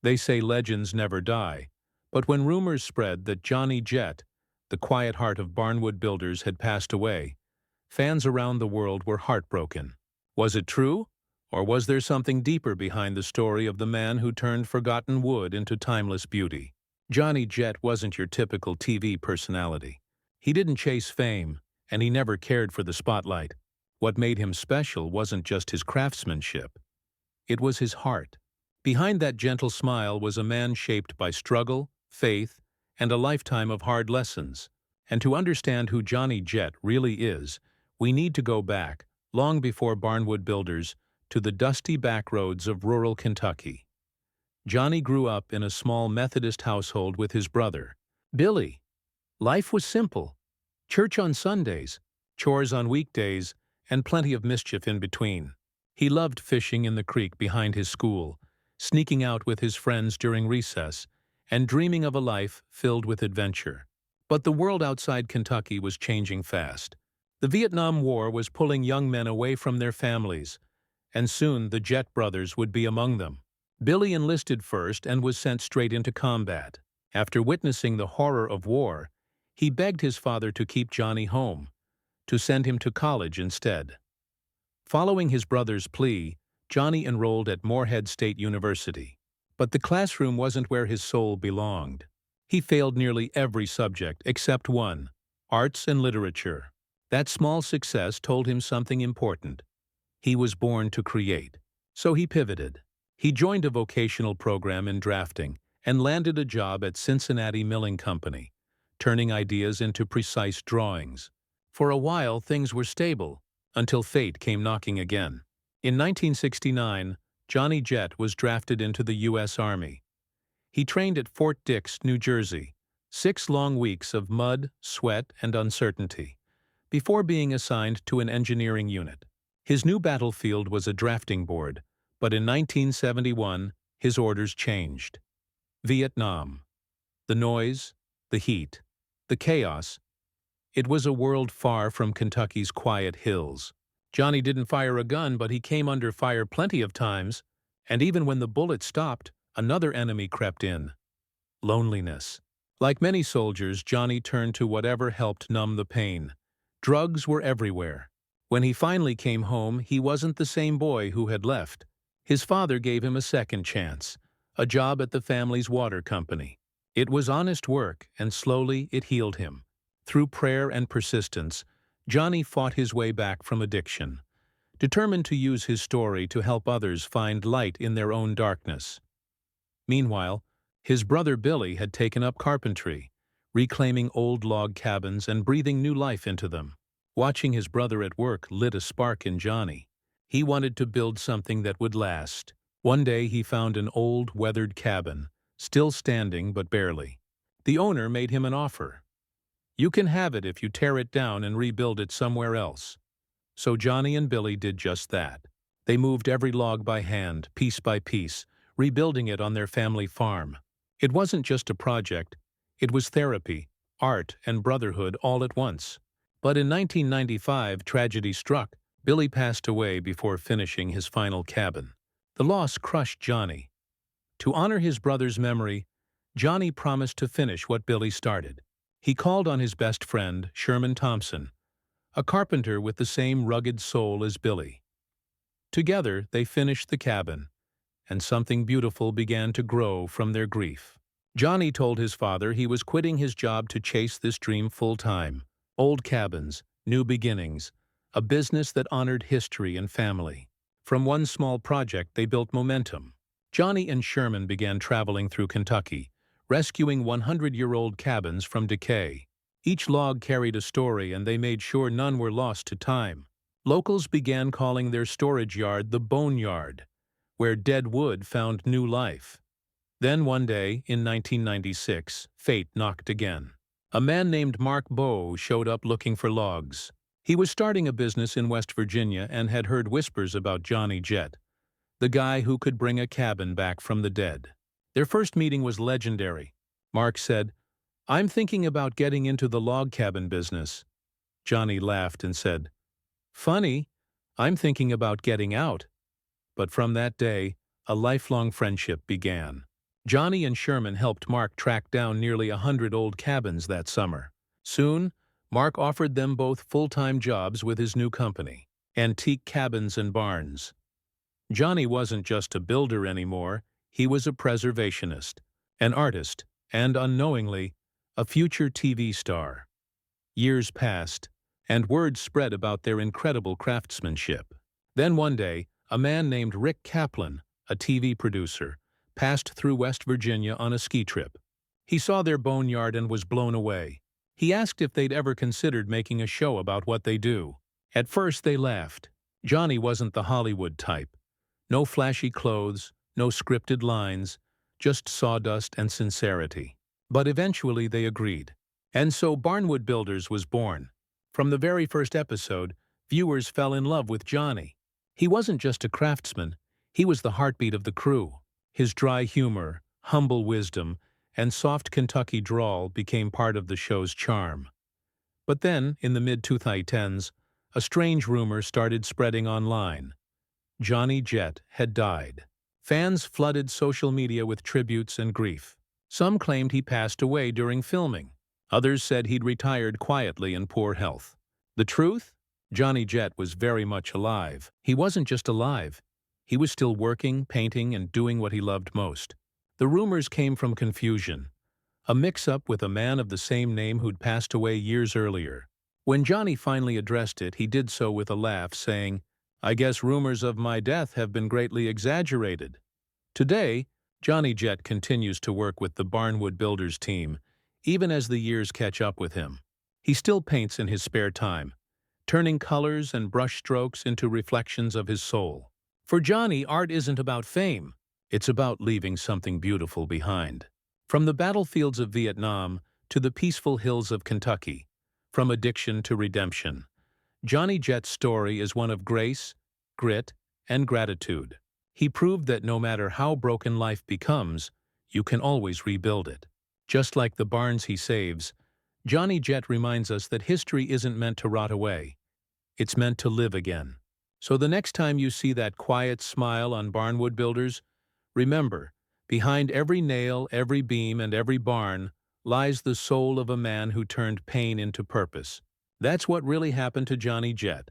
They say legends never die, but when rumors spread that Johnny Jet, the quiet heart of Barnwood builders, had passed away, fans around the world were heartbroken. Was it true? Or was there something deeper behind the story of the man who turned forgotten wood into timeless beauty? Johnny Jet wasn't your typical TV personality. He didn't chase fame, and he never cared for the spotlight. What made him special wasn't just his craftsmanship. It was his heart. Behind that gentle smile was a man shaped by struggle, faith, and a lifetime of hard lessons. And to understand who Johnny Jet really is, we need to go back, long before Barnwood builders, to the dusty back roads of rural Kentucky. Johnny grew up in a small Methodist household with his brother, Billy. Life was simple: church on Sundays, chores on weekdays, and plenty of mischief in between. He loved fishing in the creek behind his school, sneaking out with his friends during recess, and dreaming of a life filled with adventure. But the world outside Kentucky was changing fast. The Vietnam War was pulling young men away from their families, and soon the Jet brothers would be among them. Billy enlisted first and was sent straight into combat. After witnessing the horror of war, he begged his father to keep Johnny home, to send him to college instead. Following his brother's plea, Johnny enrolled at Morehead State University. But the classroom wasn't where his soul belonged. He failed nearly every subject except one: arts and literature. That small success told him something important. He was born to create. So he pivoted. He joined a vocational program in drafting and landed a job at Cincinnati Milling Company, turning ideas into precise drawings. For a while, things were stable, until fate came knocking again. In 1969, Johnny Jet was drafted into the U.S. Army. He trained at Fort Dix, New Jersey, 6 long weeks of mud, sweat, and uncertainty, before being assigned to an engineering unit. His new battlefield was a drafting board, but in 1971, his orders changed. Vietnam. The noise, the heat, the chaos. It was a world far from Kentucky's quiet hills. Johnny didn't fire a gun, but he came under fire plenty of times, and even when the bullet stopped, another enemy crept in: loneliness. Like many soldiers, Johnny turned to whatever helped numb the pain. Drugs were everywhere. When he finally came home, he wasn't the same boy who had left. His father gave him a second chance, a job at the family's water company. It was honest work, and slowly it healed him. Through prayer and persistence, Johnny fought his way back from addiction, determined to use his story to help others find light in their own darkness. Meanwhile, his brother Billy had taken up carpentry, reclaiming old log cabins and breathing new life into them. Watching his brother at work lit a spark in Johnny. He wanted to build something that would last. One day he found an old, weathered cabin, still standing but barely. The owner made him an offer. "You can have it if you tear it down and rebuild it somewhere else." So Johnny and Billy did just that. They moved every log by hand, piece by piece, rebuilding it on their family farm. It wasn't just a project. It was therapy, art, and brotherhood all at once. But in 1995, tragedy struck. Billy passed away before finishing his final cabin. The loss crushed Johnny. To honor his brother's memory, Johnny promised to finish what Billy started. He called on his best friend, Sherman Thompson, a carpenter with the same rugged soul as Billy. Together, they finished the cabin, and something beautiful began to grow from their grief. Johnny told his father he was quitting his job to chase this dream full-time. Old cabins, new beginnings, a business that honored history and family. From one small project, they built momentum. Johnny and Sherman began traveling through Kentucky, rescuing 100-year-old cabins from decay. Each log carried a story, and they made sure none were lost to time. Locals began calling their storage yard the Boneyard, where dead wood found new life. Then one day, in 1996, fate knocked again. A man named Mark Bowe showed up looking for logs. He was starting a business in West Virginia and had heard whispers about Johnny Jet, the guy who could bring a cabin back from the dead. Their first meeting was legendary. Mark said, "I'm thinking about getting into the log cabin business." Johnny laughed and said, "Funny, I'm thinking about getting out." But from that day, a lifelong friendship began. Johnny and Sherman helped Mark track down nearly 100 old cabins that summer. Soon, Mark offered them both full-time jobs with his new company, Antique Cabins and Barns. Johnny wasn't just a builder anymore, he was a preservationist, an artist, and unknowingly, a future TV star. Years passed, and word spread about their incredible craftsmanship. Then one day, a man named Rick Kaplan, a TV producer, passed through West Virginia on a ski trip. He saw their boneyard and was blown away. He asked if they'd ever considered making a show about what they do. At first they laughed. Johnny wasn't the Hollywood type. No flashy clothes, no scripted lines, just sawdust and sincerity. But eventually they agreed. And so Barnwood Builders was born. From the very first episode, viewers fell in love with Johnny. He wasn't just a craftsman, he was the heartbeat of the crew. His dry humor, humble wisdom, and soft Kentucky drawl became part of the show's charm. But then, in the mid-2010s, a strange rumor started spreading online. Johnny Jett had died. Fans flooded social media with tributes and grief. Some claimed he passed away during filming. Others said he'd retired quietly in poor health. The truth? Johnny Jett was very much alive. He wasn't just alive. He was still working, painting, and doing what he loved most. The rumors came from confusion, a mix-up with a man of the same name who'd passed away years earlier. When Johnny finally addressed it, he did so with a laugh, saying, "I guess rumors of my death have been greatly exaggerated." Today, Johnny Jett continues to work with the Barnwood Builders team, even as the years catch up with him. He still paints in his spare time, turning colors and brushstrokes into reflections of his soul. For Johnny, art isn't about fame. It's about leaving something beautiful behind. From the battlefields of Vietnam to the peaceful hills of Kentucky, from addiction to redemption, Johnny Jett's story is one of grace, grit, and gratitude. He proved that no matter how broken life becomes, you can always rebuild it. Just like the barns he saves, Johnny Jett reminds us that history isn't meant to rot away. It's meant to live again. So the next time you see that quiet smile on Barnwood Builders, remember, behind every nail, every beam, and every barn lies the soul of a man who turned pain into purpose. That's what really happened to Johnny Jett.